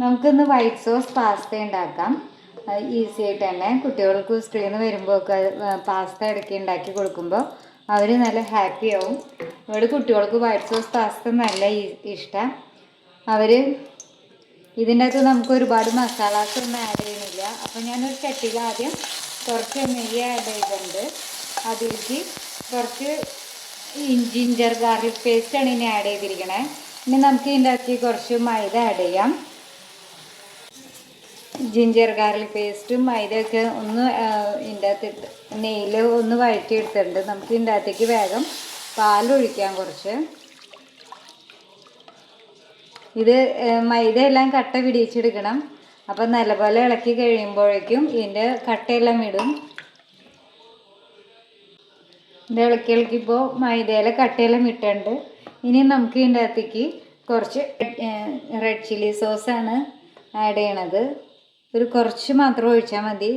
നമുക്കിന്ന് white sauce pasta ഉണ്ടാക്കാം. Easy ആയിട്ട് തന്നെ കുട്ടികൾക്ക് സ്കൂളിൽ നിന്ന് വരുമ്പോൾ ഒക്കെ പാസ്ത ഇടയ്ക്ക് ഉണ്ടാക്കി കൊടുക്കുമ്പോൾ അവർ നല്ല ഹാപ്പി ആവും. ഇവിടെ കുട്ടികൾക്ക് വൈറ്റ് സോസ് പാസ്ത നല്ല ഇഷ്ടം. അവർ ഇതിൻ്റെ അകത്ത് നമുക്ക് ഒരുപാട് മസാലാസ് ഒന്നും ആഡ് ചെയ്യുന്നില്ല. അപ്പോൾ ഞാനൊരു ചട്ടിയിൽ ആദ്യം കുറച്ച് നെയ്യ് ആഡ് ചെയ്തിട്ടുണ്ട്. അതിലേക്ക് കുറച്ച് ജിഞ്ചർ ഗാർലിക് പേസ്റ്റാണ് ഇനി ആഡ് ചെയ്തിരിക്കണേ. ഇനി നമുക്ക് ഇതിൻ്റെ അകത്ത് കുറച്ച് മൈദ ആഡ് ചെയ്യാം. ജിഞ്ചർ ഗാർലിക് പേസ്റ്റും മൈദയൊക്കെ ഒന്ന് ഇതിൻ്റെ അകത്തിട്ട് നെയ്യിൽ ഒന്ന് വഴറ്റിയെടുത്തിട്ടുണ്ട്. നമുക്ക് ഇതിൻ്റെ അകത്തേക്ക് വേഗം പാലൊഴിക്കാം കുറച്ച്. ഇത് മൈദ എല്ലാം കട്ട പിടിച്ചെടുക്കണം. അപ്പം നല്ലപോലെ ഇളക്കി കഴിയുമ്പോഴേക്കും ഇതിൻ്റെ കട്ടയെല്ലാം ഇടും. ഇത് ഇളക്കിയപ്പോൾ മൈദയിലെ കട്ടയെല്ലാം ഇട്ടുണ്ട്. ഇനി നമുക്ക് ഇതിൻ്റെ അകത്തേക്ക് കുറച്ച് റെഡ് ചില്ലി സോസാണ് ആഡ് ചെയ്യണത്. ഒരു കുറച്ച് മാത്രം ഒഴിച്ചാൽ മതി.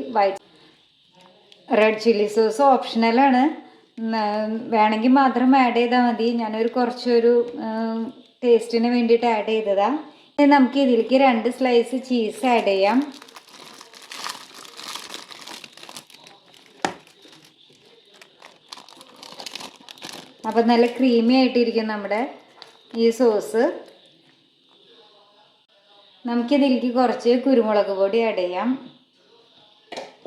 റെഡ് ചില്ലി സോസ് ഓപ്ഷണലാണ്, വേണമെങ്കിൽ മാത്രം ആഡ് ചെയ്താൽ മതി. ഞാനൊരു കുറച്ചൊരു ടേസ്റ്റിന് വേണ്ടിയിട്ട് ആഡ് ചെയ്തതാണ്. നമുക്ക് ഇതിലേക്ക് 2 സ്ലൈസ് ചീസ് ആഡ് ചെയ്യാം. അപ്പം നല്ല ക്രീമി ആയിട്ടിരിക്കും നമ്മുടെ ഈ സോസ്. നമുക്കിതിലേക്ക് കുറച്ച് കുരുമുളക് പൊടി ആഡ് ചെയ്യാം.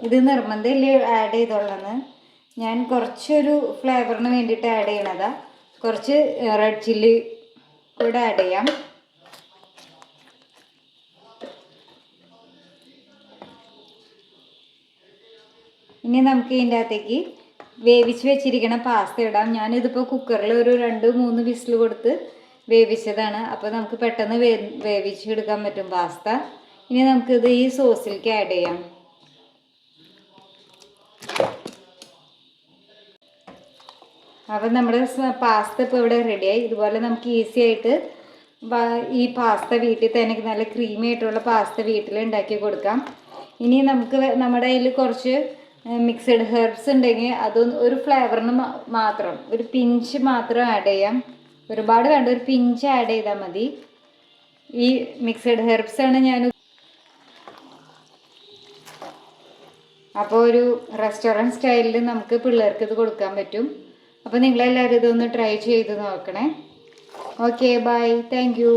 ഇത് നിർബന്ധമില്ല ആഡ് ചെയ്തോളാന്ന്, ഞാൻ കുറച്ചൊരു ഫ്ലേവറിന് വേണ്ടിയിട്ട് ആഡ് ചെയ്യണതാണ്. കുറച്ച് റെഡ് ചില്ലി കൂടെ ആഡ് ചെയ്യാം. ഇനി നമുക്ക് ഇതിൻ്റെ അകത്തേക്ക് വേവിച്ച് വെച്ചിരിക്കണ പാസ്ത ഇടാം. ഞാനിതിപ്പോൾ കുക്കറിൽ ഒരു 2-3 വിസിൽ കൊടുത്ത് വേവിച്ചതാണ്. അപ്പോൾ നമുക്ക് പെട്ടെന്ന് വേവിച്ചെടുക്കാൻ പറ്റും പാസ്ത. ഇനി നമുക്കിത് ഈ സോസിലേക്ക് ആഡ് ചെയ്യാം. അപ്പം നമ്മുടെ പാസ്ത ഇപ്പോൾ ഇവിടെ റെഡിയായി. ഇതുപോലെ നമുക്ക് ഈസി ആയിട്ട് ഈ പാസ്ത വീട്ടിൽ തന്നെ നല്ല ക്രീമി ആയിട്ടുള്ള പാസ്ത വീട്ടിൽ ഉണ്ടാക്കി കൊടുക്കാം. ഇനി നമുക്ക് നമ്മുടെ കയ്യിൽ കുറച്ച് മിക്സഡ് ഹെർബ്സ് ഉണ്ടെങ്കിൽ അതൊന്ന് ഒരു ഫ്ലേവറിന് മാത്രം ഒരു പിഞ്ച് മാത്രം ആഡ് ചെയ്യാം. ഒരുപാട് വേണ്ട, ഒരു പിഞ്ച് ആഡ് ചെയ്താൽ മതി. ഈ മിക്സഡ് ഹെർബ്സാണ് ഞാൻ. അപ്പോൾ ഒരു റെസ്റ്റോറൻറ്റ് സ്റ്റൈലിൽ നമുക്ക് പിള്ളേർക്ക് ഇത് കൊടുക്കാൻ പറ്റും. അപ്പോൾ നിങ്ങളെല്ലാവരും ഇതൊന്ന് ട്രൈ ചെയ്ത് നോക്കണേ. Okay, bye, thank U.